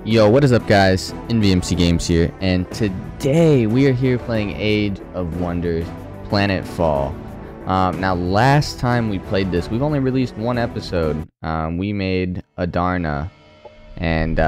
Yo, what is up guys? NVMC Games here, and today we are here playing Age of Wonders Planetfall. Now last time we played this, we've only released one episode. We made Adarna and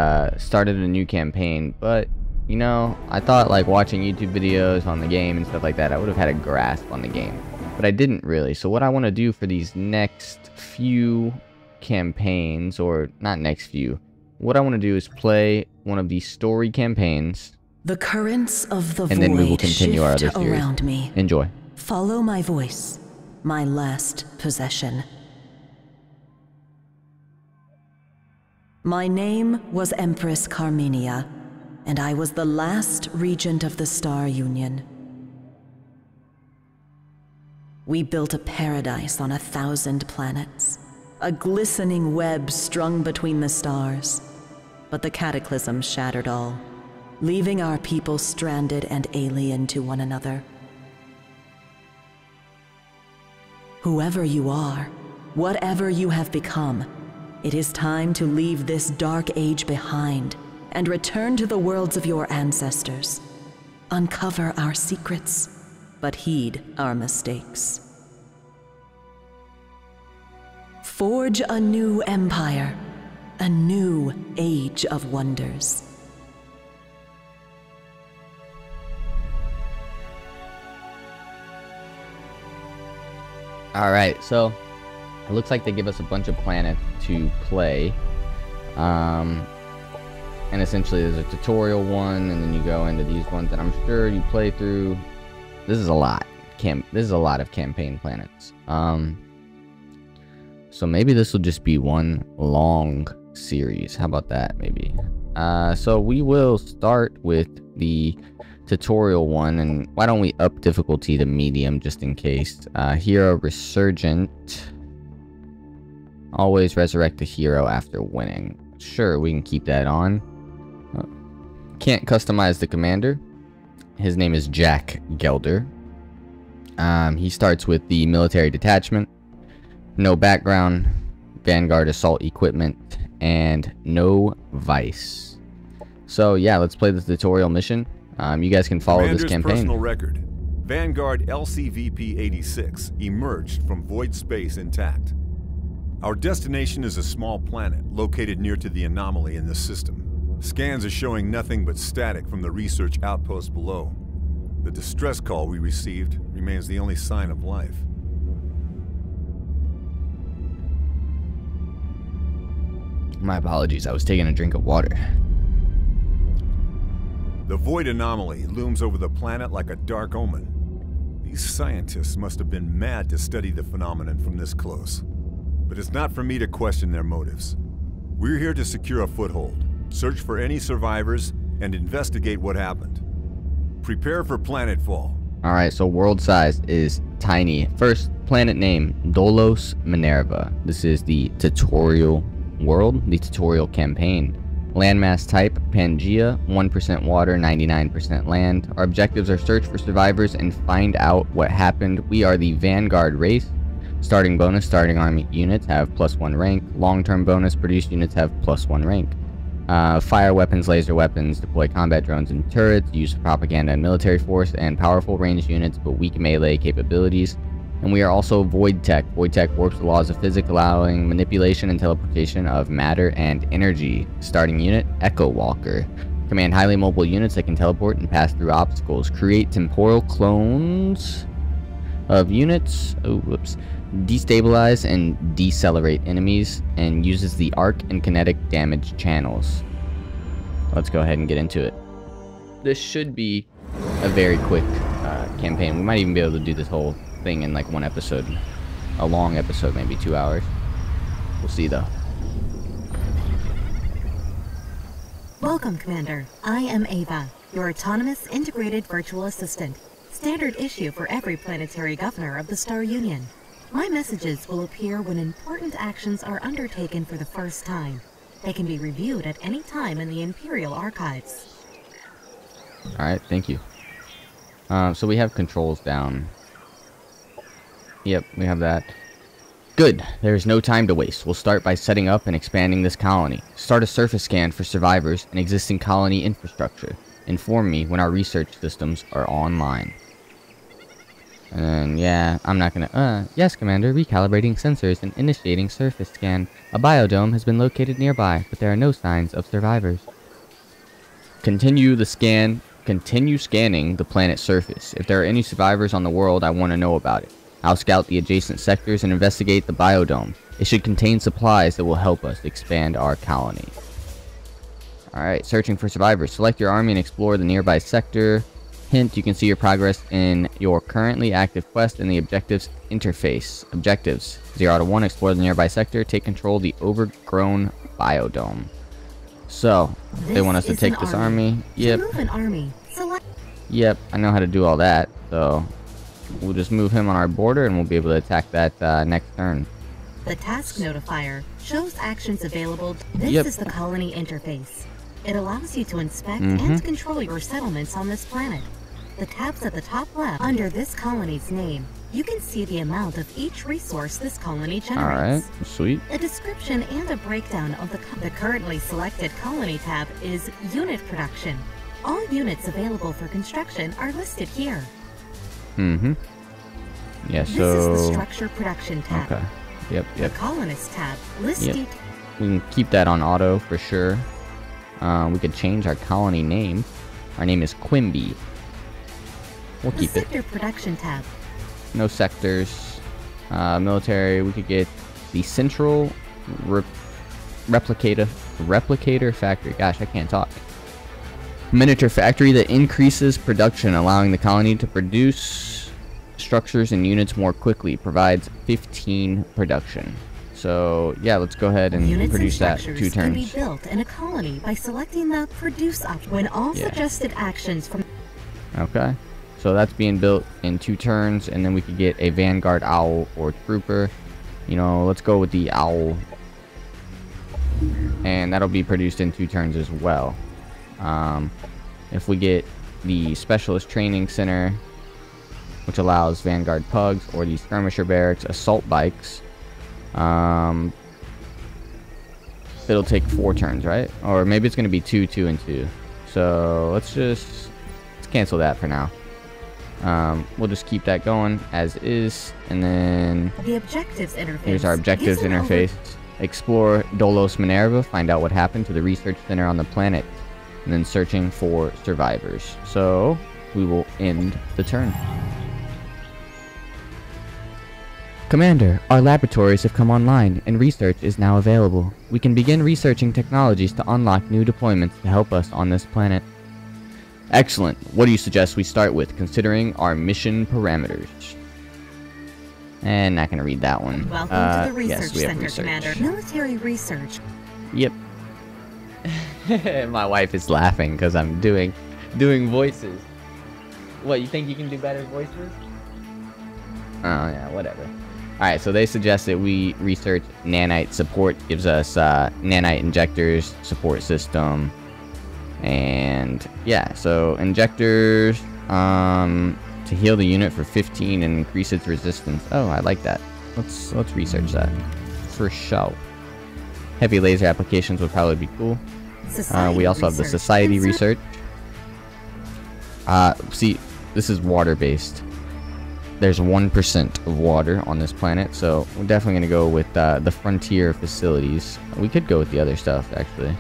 started a new campaign, but you know, I thought like watching YouTube videos on the game and stuff like that, I would have had a grasp on the game, but I didn't really. So what I want to do for these next few campaigns, or not next few, what I want to do is play one of these story campaigns. The currents of the and then we will void continue our shift other series. around me. Enjoy. Follow my voice, my last possession. My name was Empress Carmenia, and I was the last regent of the Star Union. We built a paradise on 1,000 planets, a glistening web strung between the stars. But the cataclysm shattered all, leaving our people stranded and alien to one another. Whoever you are, whatever you have become, it is time to leave this dark age behind and return to the worlds of your ancestors. Uncover our secrets, but heed our mistakes. Forge a new empire, a new age of wonders. Alright, so it looks like they give us a bunch of planets to play. And essentially there's a tutorial one, and then you go into these ones, and I'm sure you play through. This is a lot. This is a lot of campaign planets. So maybe this will just be one long series. How about that, maybe? So we will start with the tutorial one, and why don't we up difficulty to medium just in case. Hero Resurgent. Always resurrect a hero after winning. Sure, we can keep that on. Can't customize the commander. His name is Jack Gelder. He starts with the military detachment. No background, Vanguard assault equipment, and no vice. So yeah, let's play the tutorial mission. You guys can follow this campaign. Personal record. Vanguard LCVP-86 emerged from void space intact. Our destination is a small planet located near to the anomaly in the system. Scans are showing nothing but static from the research outpost below. The distress call we received remains the only sign of life. My apologies, I was taking a drink of water. The void anomaly looms over the planet like a dark omen. These scientists must have been mad to study the phenomenon from this close. But it's not for me to question their motives. We're here to secure a foothold, search for any survivors, and investigate what happened. Prepare for Planetfall. Alright, so world size is tiny. First, planet name, Dolos Minerva. This is the tutorial world, the tutorial campaign. Landmass type, Pangea, 1% water, 99% land. Our objectives are search for survivors and find out what happened. We are the Vanguard race. Starting bonus, starting army units have +1 rank. Long-term bonus, produced units have +1 rank. Fire weapons, laser weapons, deploy combat drones and turrets, use propaganda and military force, and powerful ranged units but weak melee capabilities. And we are also Void Tech. Void Tech warps the laws of physics, allowing manipulation and teleportation of matter and energy. Starting unit, Echo Walker. Command highly mobile units that can teleport and pass through obstacles. Create temporal clones of units. Oh, whoops. Destabilize and decelerate enemies, and uses the arc and kinetic damage channels. Let's go ahead and get into it. This should be a very quick campaign. We might even be able to do this whole thing in like one episode. A long episode, maybe 2 hours. We'll see though. Welcome, Commander. I am Ava, your autonomous integrated virtual assistant. Standard issue for every planetary governor of the Star Union. My messages will appear when important actions are undertaken for the first time. They can be reviewed at any time in the Imperial Archives. Alright, thank you. So we have controls down. Yep, we have that. Good. There is no time to waste. We'll start by setting up and expanding this colony. Start a surface scan for survivors and existing colony infrastructure. Inform me when our research systems are online. And then, yeah, I'm not gonna, yes, Commander, recalibrating sensors and initiating surface scan. A biodome has been located nearby, but there are no signs of survivors. Continue scanning the planet's surface. If there are any survivors on the world, I want to know about it. I'll scout the adjacent sectors and investigate the biodome. It should contain supplies that will help us expand our colony. Alright, searching for survivors. Select your army and explore the nearby sector. Hint, you can see your progress in your currently active quest in the objectives interface. Objectives 0 to 1, explore the nearby sector, take control of the overgrown biodome. So, they want us to take this army. Yep. Yep, I know how to do all that, so we'll just move him on our border and we'll be able to attack that next turn. The task notifier shows actions available. This is the colony interface. It allows you to inspect and control your settlements on this planet. The tabs at the top left, under this colony's name, you can see the amount of each resource this colony generates. Alright, sweet. A description and a breakdown of the currently selected colony tab is Unit Production. All units available for construction are listed here. Yeah, so... This is the Structure Production tab. Okay. Yep. The Colonist tab lists We can keep that on auto for sure. We could change our colony name. Our name is Quimby. We'll keep it. Sector Production tab. No sectors. Military, we could get the Central Replicator Factory. Gosh, I can't talk. Miniature factory that increases production, allowing the colony to produce structures and units more quickly. Provides 15 production. So yeah, let's go ahead and produce that 2 turns. Can be built in a colony by selecting the produce option when all suggested actions from. Okay, so that's being built in 2 turns, and then we could get a Vanguard Owl or Trooper. You know, let's go with the Owl, and that'll be produced in 2 turns as well. If we get the Specialist Training Center, which allows Vanguard Pugs, or the Skirmisher Barracks, Assault Bikes, it'll take 4 turns, right? Or maybe it's going to be 2, 2, and 2. So let's cancel that for now. We'll just keep that going as is, and then the objectives interface. Here's our objectives interface. Explore Dolos Minerva, find out what happened to the research center on the planet, and then searching for survivors. So we will end the turn. Commander, our laboratories have come online, and research is now available. We can begin researching technologies to unlock new deployments to help us on this planet. Excellent. What do you suggest we start with, considering our mission parameters? And not gonna read that one. Welcome to the Research yes, we have Center, research. Commander. Military research. Yep. My wife is laughing because I'm doing voices. What, you think you can do better voices? Oh yeah, whatever. Alright, so they suggest that we research nanite support. Gives us nanite injectors, support system. And yeah, so injectors to heal the unit for 15 and increase its resistance. Oh, I like that. Let's research that for sure. Heavy laser applications would probably be cool. We also have the society research. See, this is water based. There's 1% of water on this planet, so we're definitely going to go with the frontier facilities. We could go with the other stuff, actually.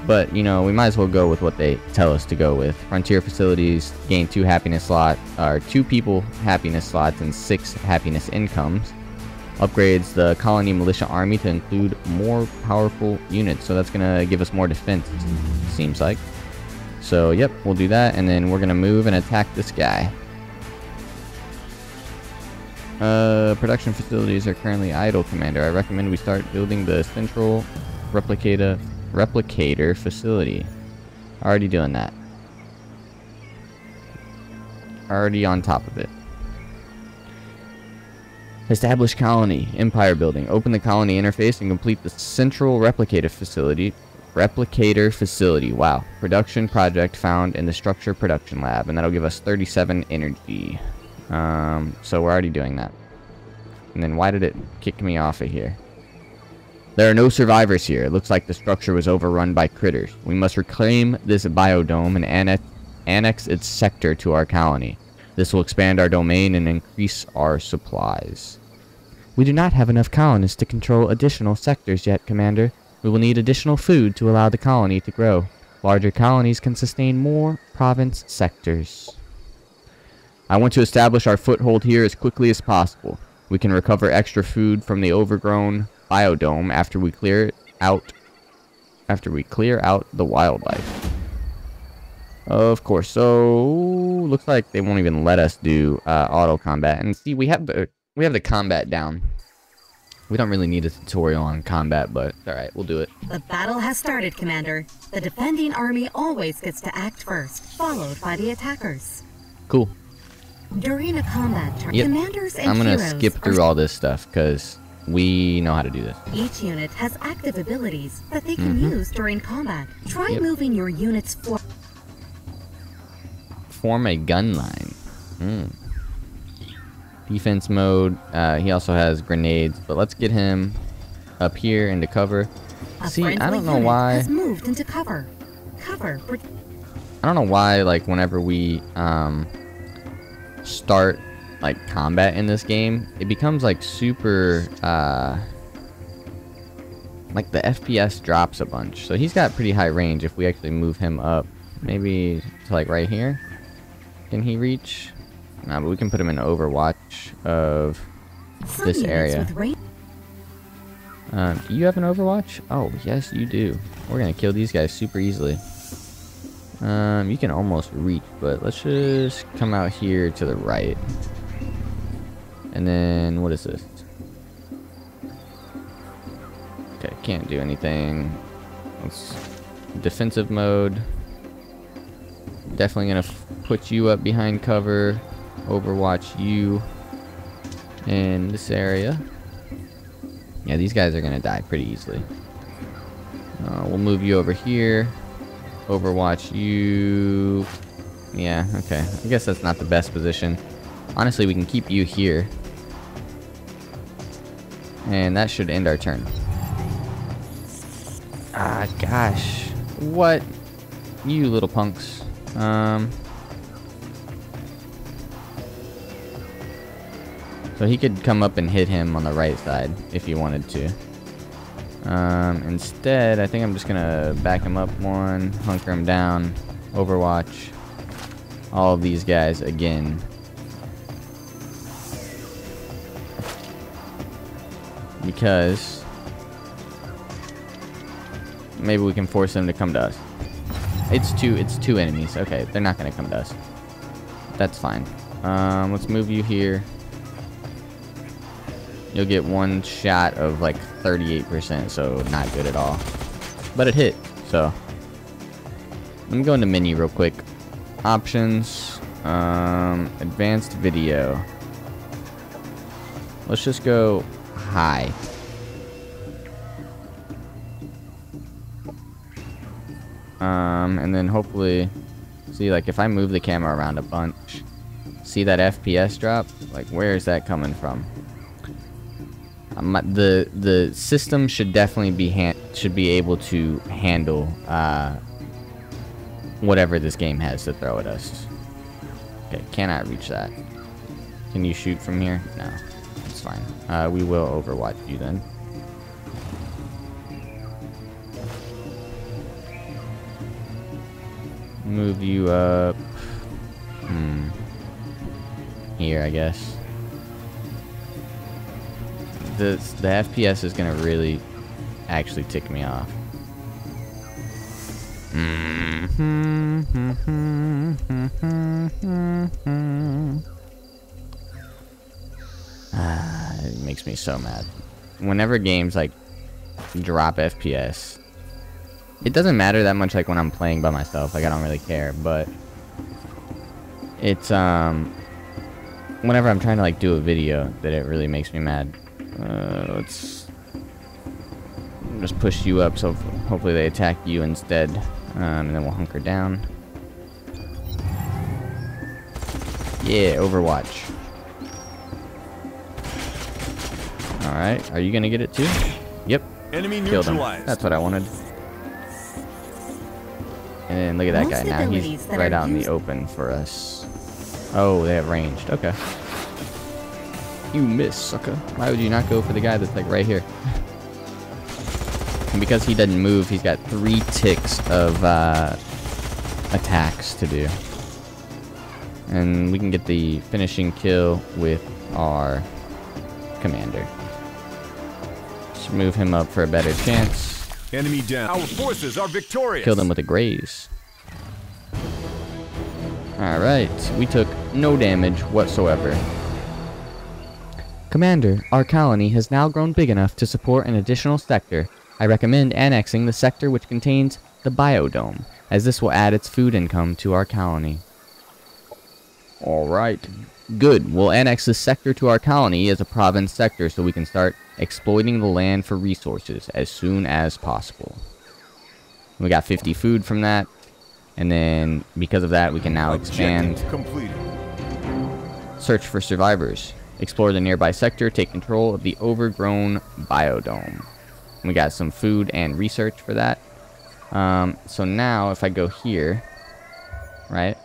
But, you know, we might as well go with what they tell us to go with. Frontier facilities gain 2 happiness slots, or 2 people happiness slots and 6 happiness incomes. Upgrades the colony militia army to include more powerful units, so that's going to give us more defense, seems like. So, yep, we'll do that, and then we're going to move and attack this guy. Production facilities are currently idle, Commander. I recommend we start building the central replicator facility. Already doing that. Already on top of it. Establish colony. Empire building. Open the colony interface and complete the central replicator facility. Wow. Production project found in the structure production lab, and that'll give us 37 energy. So we're already doing that. And then why did it kick me off of here? There are no survivors here. It looks like the structure was overrun by critters. We must reclaim this biodome and annex its sector to our colony. This will expand our domain and increase our supplies. We do not have enough colonists to control additional sectors yet, Commander. We will need additional food to allow the colony to grow. Larger colonies can sustain more province sectors. I want to establish our foothold here as quickly as possible. We can recover extra food from the overgrown biodome after we clear out the wildlife. Of course. So looks like they won't even let us do auto combat. And see, we have the combat down. We don't really need a tutorial on combat, but all right, we'll do it. The battle has started, Commander. The defending army always gets to act first, followed by the attackers. Cool. During a combat turn, Yep. commanders and I'm gonna heroes skip through all this stuff because we know how to do this. Each unit has active abilities that they can use during combat. Try Yep. moving your units forward. Form a gun line. Defense mode. He also has grenades, but let's get him up here into cover. See, I don't know why. Has moved into cover. Cover. I don't know why. Like whenever we start like combat in this game, it becomes like super. Like the FPS drops a bunch. So he's got pretty high range. If we actually move him up, maybe to like right here. Can he reach? No, but we can put him in Overwatch of this area. Do you have an Overwatch? Oh, yes, you do. We're gonna kill these guys super easily. You can almost reach, but let's just come out here to the right. And then, what is this? Okay, can't do anything. Let's defensive mode. Definitely gonna put you up behind cover. Overwatch you in this area. Yeah, these guys are gonna die pretty easily. We'll move you over here. Overwatch you. Yeah, okay. I guess that's not the best position. Honestly, we can keep you here. And that should end our turn. Ah, gosh. What? You little punks. So he could come up and hit him on the right side if he wanted to. Instead, I think I'm just gonna back him up one, hunker him down, Overwatch all of these guys again. Because maybe we can force them to come to us. It's two enemies. Okay, they're not gonna come to us. That's fine. Let's move you here. You'll get one shot of like 38%, so not good at all. But it hit, so. Let me go into menu real quick. Options, advanced video. Let's just go high. And then hopefully, see, like if I move the camera around a bunch, see that FPS drop? Like where is that coming from? The system should definitely be able to handle whatever this game has to throw at us. Okay, cannot reach that. Can you shoot from here? No, it's fine. We will Overwatch you then. Move you up. Here, I guess. The FPS is gonna really actually tick me off. It makes me so mad. Whenever games like drop FPS, it doesn't matter that much like when I'm playing by myself, like I don't really care, but it's whenever I'm trying to like do a video that it really makes me mad. Let's just push you up so hopefully they attack you instead, and then we'll hunker down. Yeah, Overwatch. Alright, are you gonna get it too? Yep. Enemy Killed him. neutralized. That's what I wanted. And look at that Most guy now. He's abilities that right are out in the used- open for us. Oh, they have ranged. Okay. You missed, sucker. Why would you not go for the guy that's like right here? And because he doesn't move, he's got 3 ticks of attacks to do. And we can get the finishing kill with our commander. Just move him up for a better chance. Enemy down. Our forces are victorious. Kill them with a graze. Alright, we took no damage whatsoever. Commander, our colony has now grown big enough to support an additional sector. I recommend annexing the sector which contains the biodome, as this will add its food income to our colony. Alright, good. We'll annex this sector to our colony as a province sector so we can start exploiting the land for resources as soon as possible. We got 50 food from that, and then because of that we can now expand. Objective completed. Search for survivors. Explore the nearby sector, take control of the overgrown biodome. We got some food and research for that. So now if I go here, right,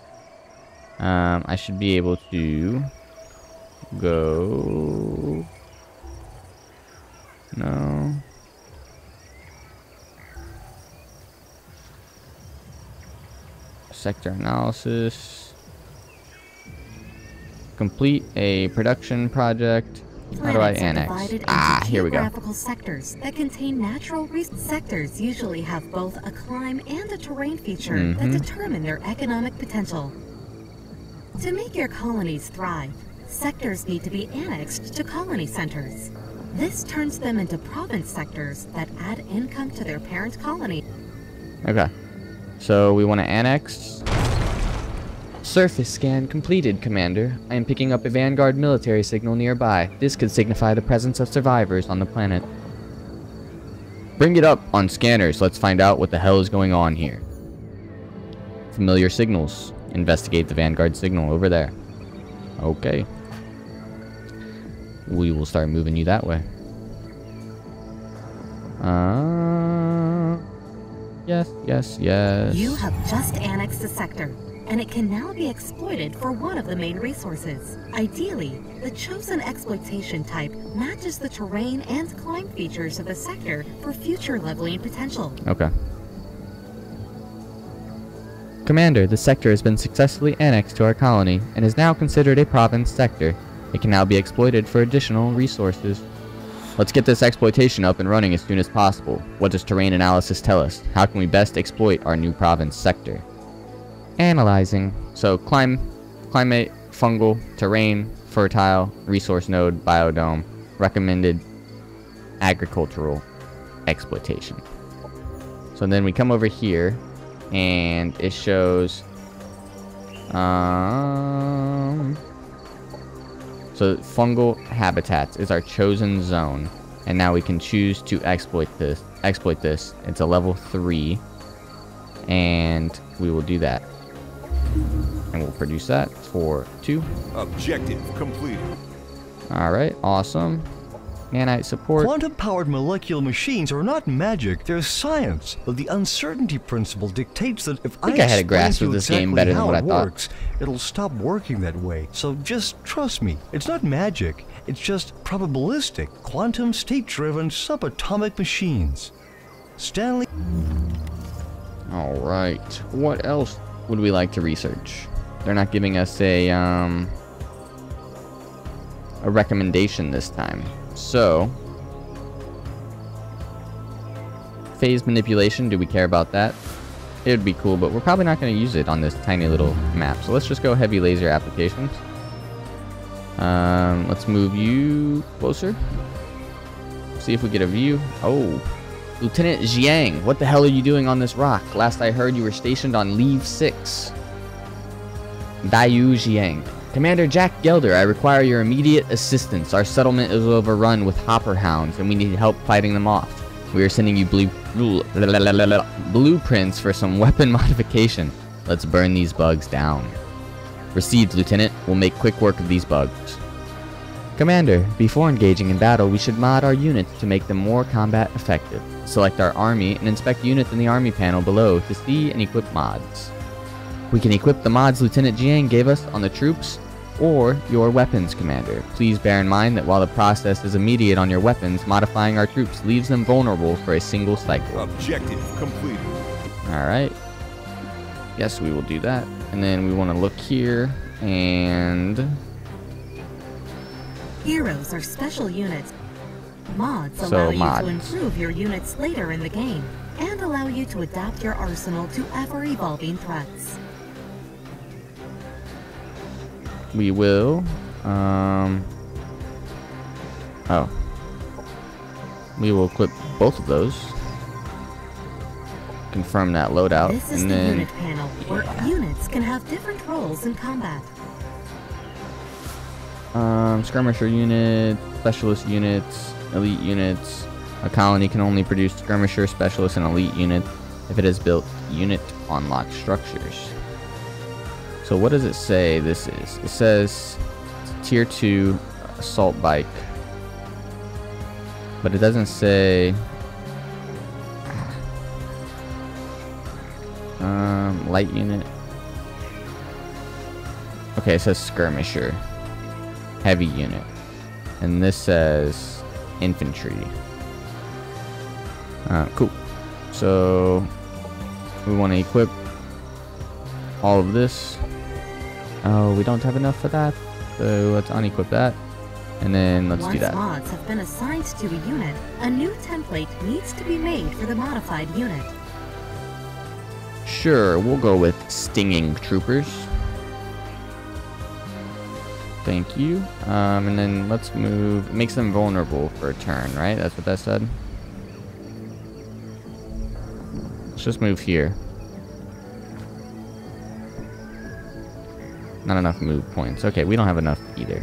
I should be able to go... No. Sector analysis. Complete a production project. How do I Planets are annex? divided into Here we go. geographical sectors that contain natural sectors usually have both a climb and a terrain feature that determine their economic potential. To make your colonies thrive, sectors need to be annexed to colony centers. This turns them into province sectors that add income to their parent colony. Okay. So we want to annex. Surface scan completed, Commander. I am picking up a Vanguard military signal nearby. This could signify the presence of survivors on the planet. Bring it up on scanners. Let's find out what the hell is going on here. Familiar signals. Investigate the Vanguard signal over there. Okay. We will start moving you that way. Yes. You have just annexed a sector, and it can now be exploited for one of the main resources. Ideally, the chosen exploitation type matches the terrain and climb features of the sector for future leveling potential. Okay. Commander, the sector has been successfully annexed to our colony and is now considered a province sector. It can now be exploited for additional resources. Let's get this exploitation up and running as soon as possible. What does terrain analysis tell us? How can we best exploit our new province sector? Analyzing. So climate, fungal, terrain, fertile, resource node, biodome, recommended agricultural exploitation. So then we come over here and it shows so fungal habitats is our chosen zone, and now we can choose to exploit this. It's a level 3, and we will do that. And we'll produce that for 2. Objective completed. Alright, awesome. Nanite support. Quantum-powered molecular machines are not magic, they're science. But the uncertainty principle dictates that if I think I had a explain grasp to of you this game exactly better than how what I it thought. works, it'll stop working that way. So just trust me. It's not magic. It's just probabilistic, quantum state-driven subatomic machines. Stanley... Alright, what else would we like to research? They're not giving us a recommendation this time. So, phase manipulation, do we care about that? It would be cool, but we're probably not going to use it on this tiny little map. So let's just go heavy laser applications. Let's move you closer. See if we get a view. Oh, Lieutenant Jiang, what the hell are you doing on this rock? Last I heard you were stationed on Leave 6. Dayu Jiang. Commander Jack Gelder, I require your immediate assistance. Our settlement is overrun with hopper hounds, and we need help fighting them off. We are sending you blueprints for some weapon modification. Let's burn these bugs down. Received, Lieutenant. We'll make quick work of these bugs. Commander, before engaging in battle, we should mod our units to make them more combat effective. Select our army and inspect units in the army panel below to see and equip mods. We can equip the mods Lieutenant Jiang gave us on the troops or your weapons, Commander. Please bear in mind that while the process is immediate on your weapons, modifying our troops leaves them vulnerable for a single cycle. Objective completed. Alright. Yes, we will do that. And then we want to look here and... Heroes are special units. Mods So, allow you mods. to improve your units later in the game and allow you to adapt your arsenal to ever-evolving threats. we will... we will equip both of those. Confirm that loadout. This is and the then... unit panel, where units can have different roles in combat. Skirmisher units, specialist units, elite units. A colony can only produce skirmisher, specialist, and elite units if it has built unit unlock structures. So what does it say this is? It says tier 2 assault bike. But it doesn't say light unit. Okay, it says skirmisher. Heavy unit. And this says infantry. Cool. So we want to equip all of this. Oh, we don't have enough for that. So let's unequip that. And then let's do that. Once mods have been assigned to a unit, a new template needs to be made for the modified unit. Sure, we'll go with stinging troopers. Thank you. And then let's move. It makes them vulnerable for a turn, right? That's what that said. Let's just move here. Not enough move points. Okay, we don't have enough either.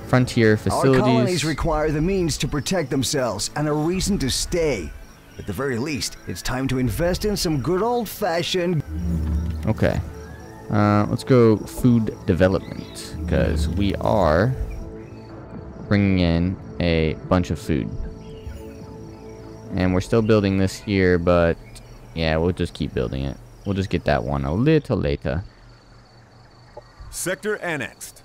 Frontier facilities. Our colonies require the means to protect themselves and a reason to stay. At the very least, it's time to invest in some good old-fashioned... Okay. Let's go food development, because we are bringing in a bunch of food. And we're still building this here, but yeah, we'll just keep building it. We'll just get that one a little later. Sector annexed.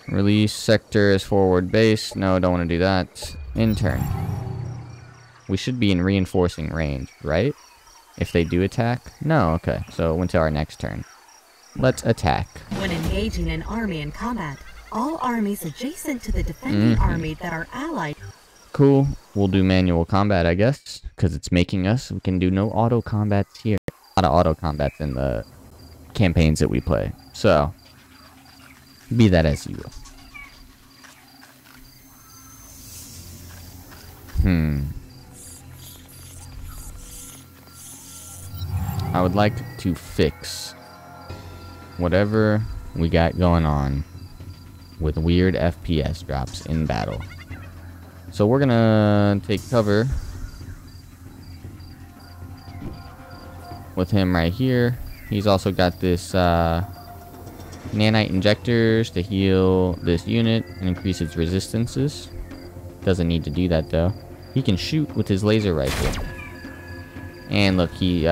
Release sector as forward base. No, don't want to do that. Intern. We should be in reinforcing range, right? If they do attack? No, okay. So it went to our next turn. Let's attack. When engaging an army in combat, all armies adjacent to the defending army that are allied... Cool. We'll do manual combat, I guess, because it's making us. We can do no auto combats here. A lot of auto combats in the campaigns that we play. So, be that as you will. I would like to fix whatever we got going on with weird FPS drops in battle. So we're gonna take cover with him right here. He's also got this nanite injectors to heal this unit and increase its resistances. Doesn't need to do that though. He can shoot with his laser rifle. And look, he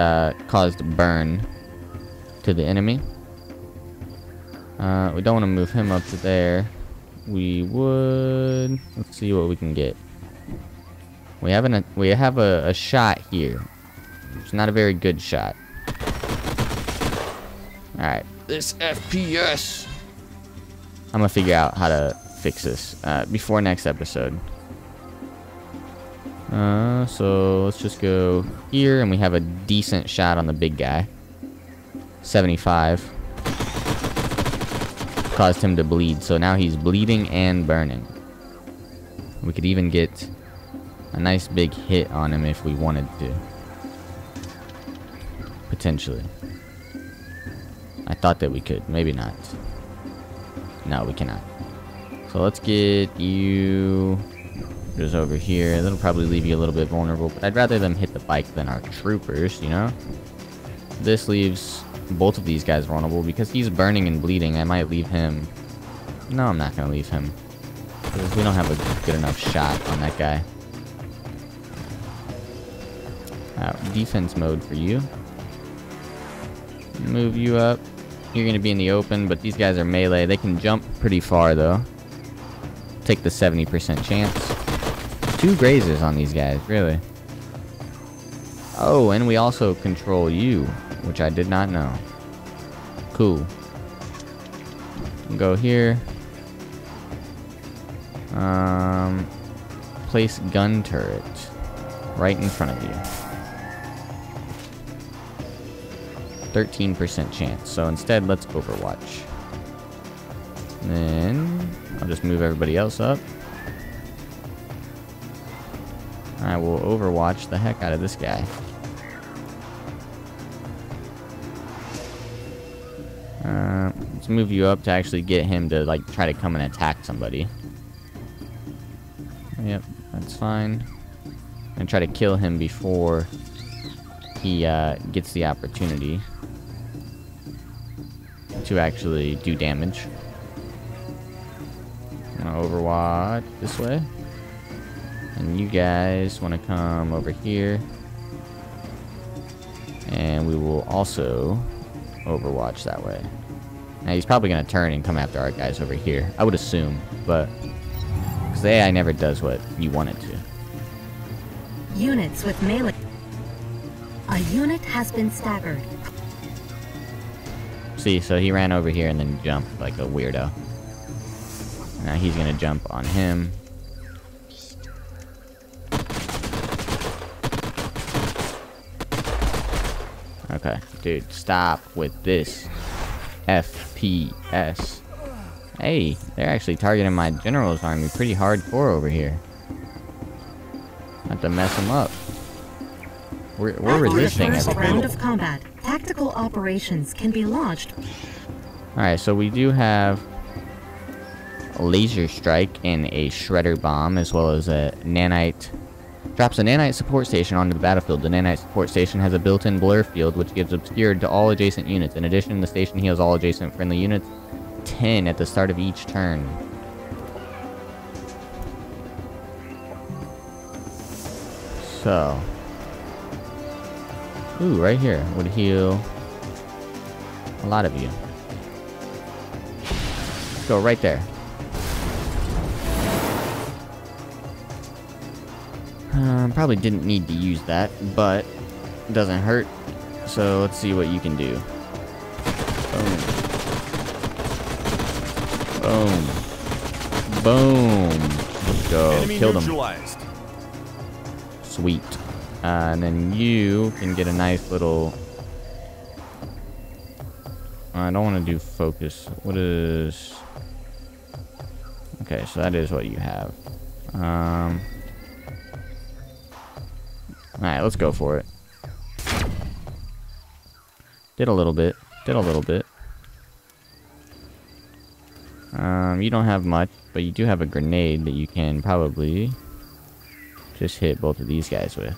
caused burn to the enemy. We don't want to move him up to there. We would... Let's see what we can get. We have a shot here. It's not a very good shot. Alright. This FPS! I'm gonna figure out how to fix this before next episode. So let's just go here, and we have a decent shot on the big guy. 75. Caused him to bleed, so now he's bleeding and burning. We could even get a nice big hit on him if we wanted to. Potentially. I thought that we could. Maybe not. No, we cannot. So let's get you just over here. That'll probably leave you a little bit vulnerable, but I'd rather them hit the bike than our troopers, you know? This leaves both of these guys vulnerable because he's burning and bleeding. I might leave him No, I'm not gonna leave him. Because we don't have a good enough shot on that guy. Defense mode for you. Move you up. You're gonna be in the open, but these guys are melee. They can jump pretty far though. Take the 70% chance. 2 grazes on these guys, really. Oh, and we also control you, which I did not know. Cool. Go here. Place gun turret right in front of you. 13% chance. So instead, let's Overwatch. And then I'll just move everybody else up. I will Overwatch the heck out of this guy. Let's move you up to actually get him to like try to come and attack somebody. Yep, that's fine. And try to kill him before he gets the opportunity to actually do damage. I'm gonna Overwatch this way. And you guys want to come over here. And we will also Overwatch that way. Now he's probably going to turn and come after our guys over here. I would assume, but because the AI never does what you want it to. Units with melee. A unit has been staggered. See, so he ran over here and then jumped like a weirdo. Now he's going to jump on him. Okay, dude, stop with this FPS. Hey, they're actually targeting my general's army pretty hardcore over here. Have to mess them up. We're resisting First everything. round of combat. Tactical operations can be launched. Alright, so we do have a laser strike and a shredder bomb, as well as a nanite. Drops a nanite support station onto the battlefield. The nanite support station has a built-in blur field, which gives obscured to all adjacent units. In addition, the station heals all adjacent friendly units 10 at the start of each turn. So, ooh, right here would heal a lot of you. Let's go right there. Probably didn't need to use that, but it doesn't hurt. So let's see what you can do. Boom. Boom. Boom. Let's go. Enemy Kill them. neutralized. Sweet. And then you can get a nice little... I don't want to do focus. What is... Okay, so that is what you have. Alright, let's go for it. Did a little bit. Did a little bit. You don't have much, but you do have a grenade that you can probably just hit both of these guys with.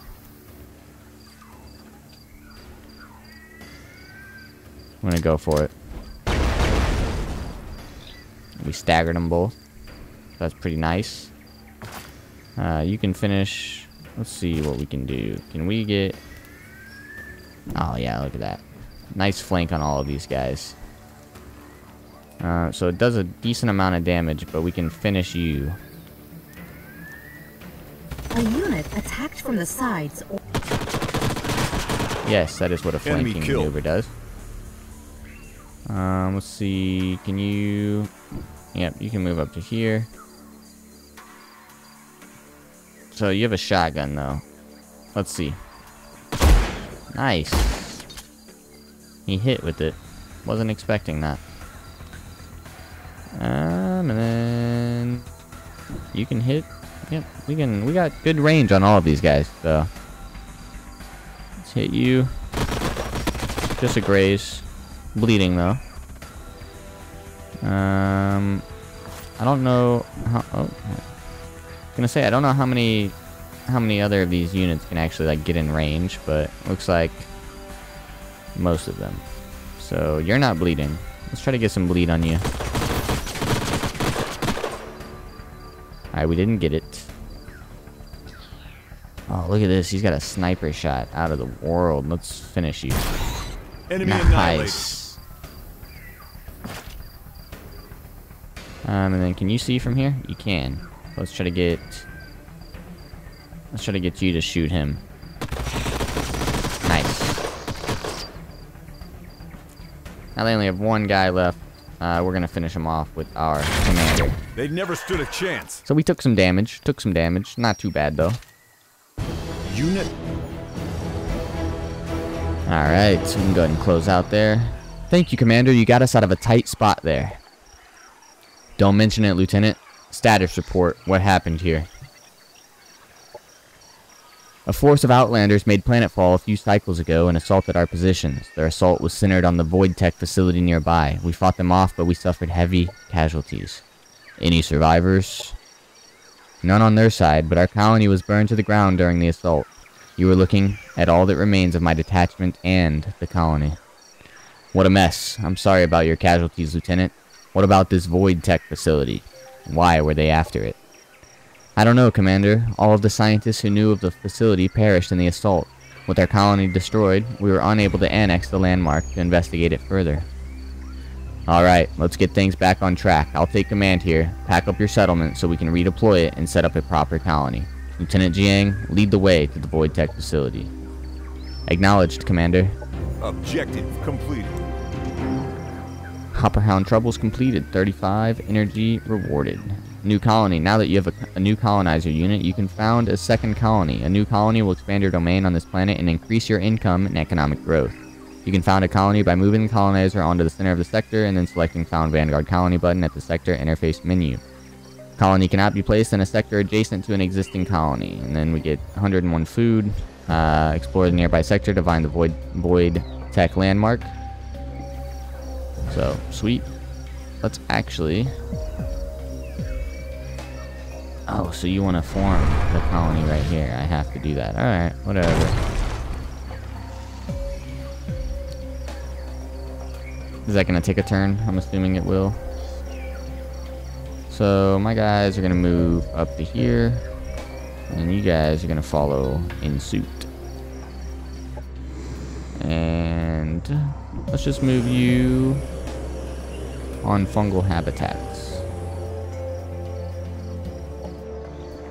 I'm gonna go for it. We staggered them both. That's pretty nice. You can finish... Let's see what we can do. Can we get... Oh, yeah, look at that. Nice flank on all of these guys. So it does a decent amount of damage, but we can finish you. A unit attacked from the sides. Yes, that is what a flanking maneuver does. Let's see. Can you... Yep, you can move up to here. So you have a shotgun, though. Let's see. Nice. He hit with it. Wasn't expecting that. And then you can hit. Yep, we got good range on all of these guys. So let's hit you. Just a graze. Bleeding though. I don't know how. Oh. Gonna say I don't know how many other of these units can actually like get in range, but looks like most of them. So you're not bleeding. Let's try to get some bleed on you. Alright, we didn't get it. Oh, look at this. He's got a sniper shot out of the world. Let's finish you. Enemy annihilated. Nice. And then can you see from here? You can. Let's try to get you to shoot him. Nice. Now they only have one guy left. We're gonna finish him off with our commander. They never stood a chance. So we took some damage. Not too bad though. Unit. Alright, so we can go ahead and close out there. Thank you, Commander. You got us out of a tight spot there. Don't mention it, Lieutenant. Status report. What happened here? A force of Outlanders made Planetfall a few cycles ago and assaulted our positions. Their assault was centered on the Void Tech facility nearby. We fought them off, but we suffered heavy casualties. Any survivors? None on their side, but our colony was burned to the ground during the assault. You were looking at all that remains of my detachment and the colony. What a mess. I'm sorry about your casualties, Lieutenant. What about this Void Tech facility? Why were they after it? I don't know, Commander. All of the scientists who knew of the facility perished in the assault. With our colony destroyed, we were unable to annex the landmark to investigate it further. Alright, let's get things back on track. I'll take command here. Pack up your settlement so we can redeploy it and set up a proper colony. Lieutenant Jiang, lead the way to the Void Tech facility. Acknowledged, Commander. Objective completed. Hopperhound troubles completed. 35 energy rewarded. New colony. Now that you have a new colonizer unit, you can found a second colony. A new colony will expand your domain on this planet and increase your income and economic growth. You can found a colony by moving the colonizer onto the center of the sector and then selecting Found Vanguard Colony button at the sector interface menu. Colony cannot be placed in a sector adjacent to an existing colony. And then we get 101 food. Explore the nearby sector to find the Void Tech landmark. So, sweet. Let's actually... Oh, so you want to form the colony right here. I have to do that. Alright, whatever. Is that going to take a turn? I'm assuming it will. So, my guys are going to move up to here. And you guys are going to follow in suit. And let's just move you on fungal habitats.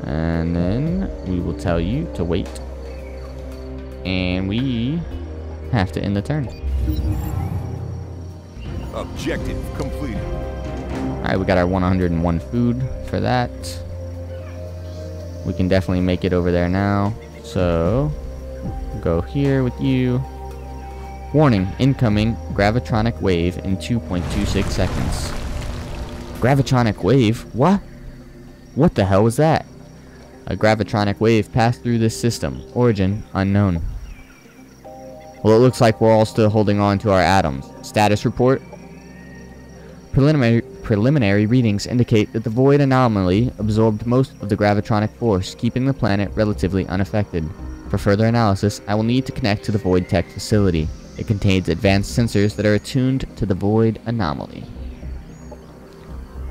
And then we will tell you to wait. And we have to end the turn. Objective completed. Alright, we got our 101 food for that. We can definitely make it over there now. So, go here with you. Warning, incoming gravitronic wave in 2.26 seconds. Gravitronic wave? What? What the hell was that? A gravitronic wave passed through this system. Origin unknown. Well, it looks like we're all still holding on to our atoms. Status report. Preliminary readings indicate that the void anomaly absorbed most of the gravitronic force, keeping the planet relatively unaffected. For further analysis, I will need to connect to the Void Tech facility. It contains advanced sensors that are attuned to the void anomaly.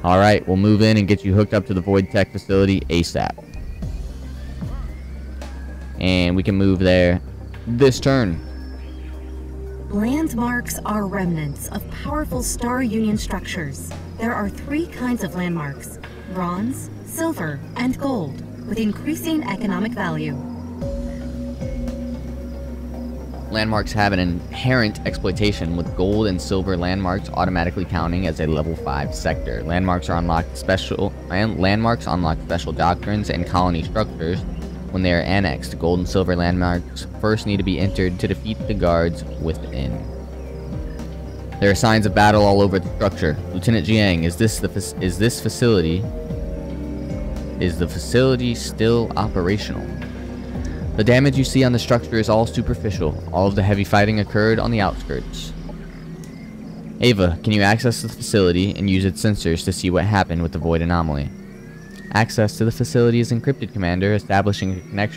Alright, we'll move in and get you hooked up to the Void Tech facility ASAP. And we can move there this turn. Landmarks are remnants of powerful Star Union structures. There are 3 kinds of landmarks: bronze, silver, and gold, with increasing economic value. Landmarks have an inherent exploitation, with gold and silver landmarks automatically counting as a level 5 sector. Landmarks unlock special doctrines and colony structures when they are annexed. Gold and silver landmarks first need to be entered to defeat the guards within. There are signs of battle all over the structure. Lieutenant Jiang, is the facility still operational? The damage you see on the structure is all superficial. All of the heavy fighting occurred on the outskirts. Ava, can you access the facility and use its sensors to see what happened with the void anomaly? Access to the facility is encrypted, Commander. Establishing a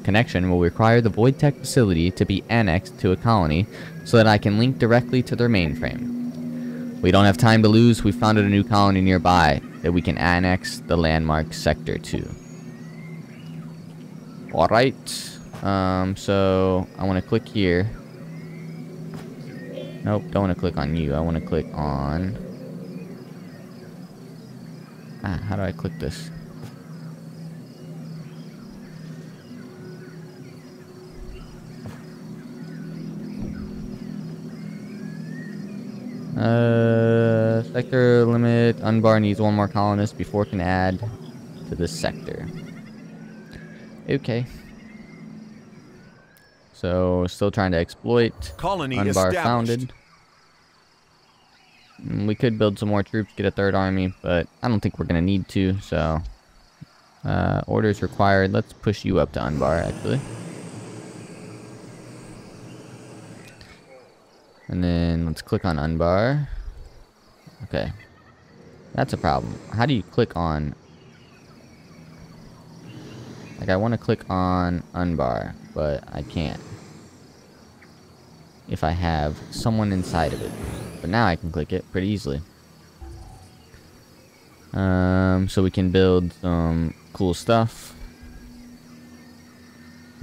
connection will require the Void Tech facility to be annexed to a colony so that I can link directly to their mainframe. We don't have time to lose. We founded a new colony nearby that we can annex the landmark sector to. Alright. So I want to click here. Nope, don't want to click on you. I want to click on... how do I click this? Sector limit. Unbar needs one more colonist before it can add to this sector. Okay. So, still trying to exploit. Colony Unbar founded. We could build some more troops, get a third army, but I don't think we're going to need to, so... orders required. Let's push you up to Unbar, actually. And then let's click on Unbar. Okay. That's a problem. How do you click on... Like, I want to click on Unbar, but I can't. If I have someone inside of it. But now I can click it pretty easily. So we can build some cool stuff.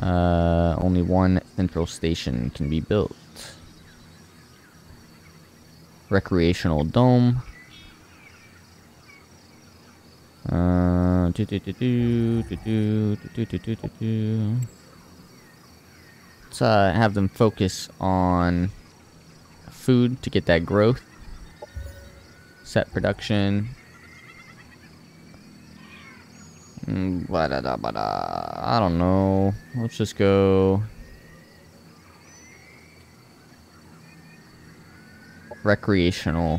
Only one central station can be built. Recreational dome. Let's have them focus on food to get that growth. Set production. I don't know. Let's just go recreational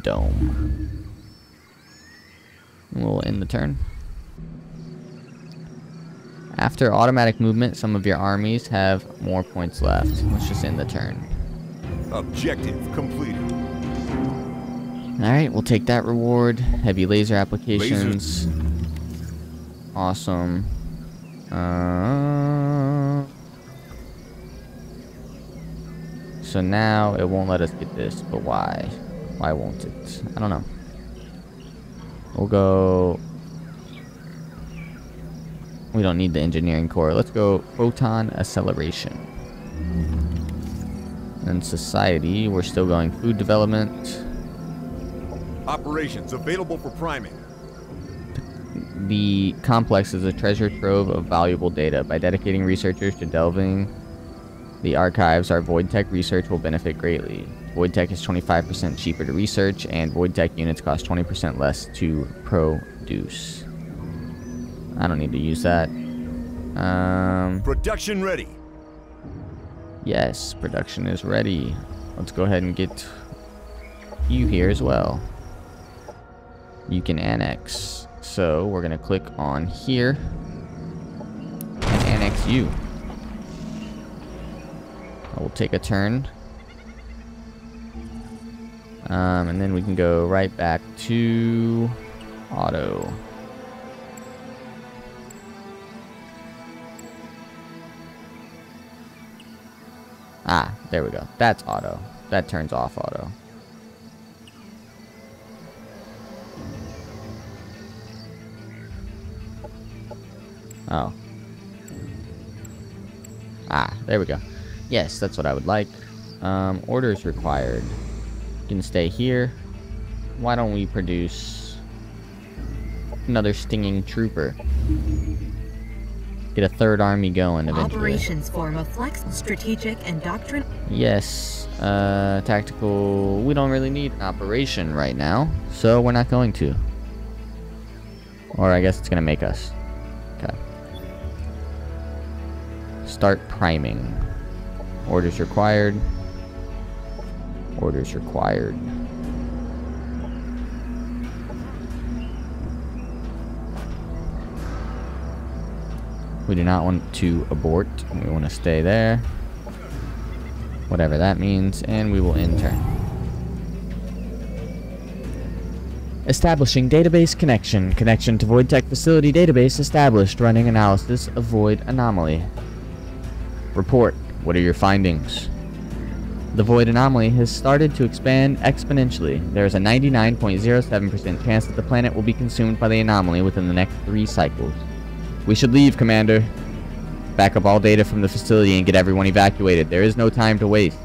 dome. We'll end the turn. After automatic movement, some of your armies have more points left. Let's just end the turn. Objective completed. Alright, we'll take that reward. Heavy laser applications. Awesome. So now it won't let us get this, but why? Why won't it? I don't know. We'll go... We don't need the engineering core. Let's go photon acceleration. And society, we're still going food development. Operations available for priming. The complex is a treasure trove of valuable data. By dedicating researchers to delving the archives, our void tech research will benefit greatly. Void tech is 25% cheaper to research, and void tech units cost 20% less to produce. I don't need to use that. Production ready. Yes, production is ready. Let's go ahead and get you here as well. You can annex. So we're gonna click on here and annex you. I will take a turn. And then we can go right back to auto. Ah, there we go. That's auto. That turns off auto. Oh. Ah, there we go. Yes, that's what I would like. Orders required. You can stay here. Why don't we produce another stinging trooper? Get a third army going eventually. Operations form a flex, strategic, and doctrine. Yes, tactical. We don't really need an operation right now, so we're not going to. Or I guess it's gonna make us. Okay. Start priming. Orders required. Orders required. We do not want to abort. We want to stay there. Whatever that means. And we will end turn. Establishing database connection. Connection to Void Tech Facility database established. Running analysis of Void anomaly. Report. What are your findings? the void anomaly has started to expand exponentially. There is a 99.07% chance that the planet will be consumed by the anomaly within the next 3 cycles. We should leave, Commander. Back up all data from the facility and get everyone evacuated. There is no time to waste.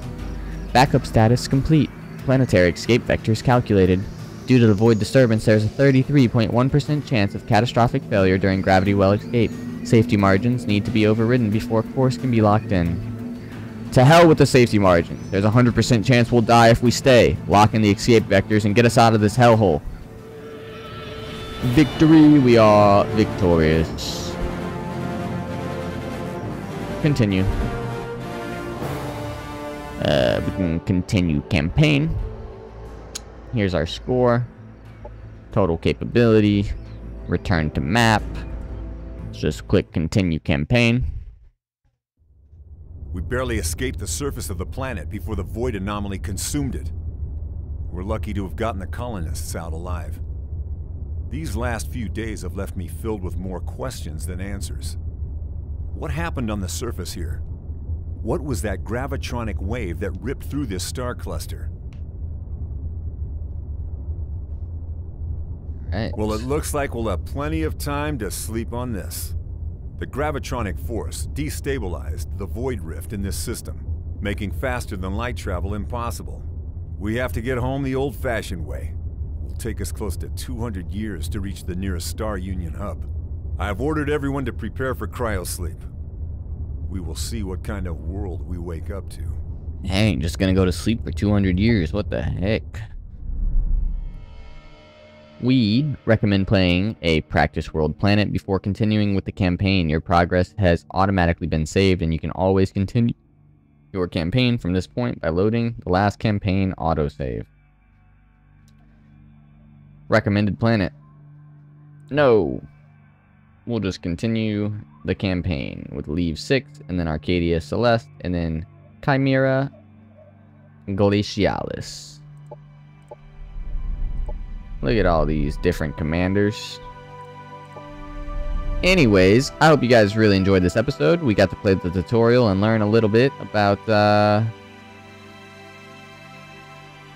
Backup status complete. Planetary escape vectors calculated. Due to the void disturbance, there is a 33.1% chance of catastrophic failure during gravity well escape. Safety margins need to be overridden before course can be locked in. To hell with the safety margins. There's a 100% chance we'll die if we stay. Lock in the escape vectors and get us out of this hellhole. Victory, we are victorious. Continue. We can continue campaign. Here's our score. Total capability. Return to map. Let's just click continue campaign. We barely escaped the surface of the planet before the void anomaly consumed it. We're lucky to have gotten the colonists out alive. These last few days have left me filled with more questions than answers. What happened on the surface here? What was that gravitronic wave that ripped through this star cluster? Right. Well, it looks like we'll have plenty of time to sleep on this. The gravitronic force destabilized the void rift in this system, making faster than light travel impossible. We have to get home the old-fashioned way. It will take us close to 200 years to reach the nearest Star Union hub. I have ordered everyone to prepare for cryosleep. We will see what kind of world we wake up to. I ain't just gonna go to sleep for 200 years. What the heck? We recommend playing a practice world planet before continuing with the campaign. Your progress has automatically been saved, and you can always continue your campaign from this point by loading the last campaign autosave. Recommended planet. No. We'll just continue the campaign with Leave 6, and then Arcadia Celeste, and then Chimera Glacialis. Look at all these different commanders. Anyways, I hope you guys really enjoyed this episode. We got to play the tutorial and learn a little bit about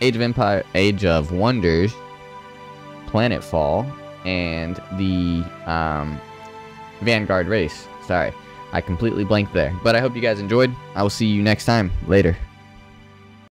Age of Wonders, Planetfall, and the Vanguard race. Sorry, I completely blanked there. But I hope you guys enjoyed. I will see you next time. Later.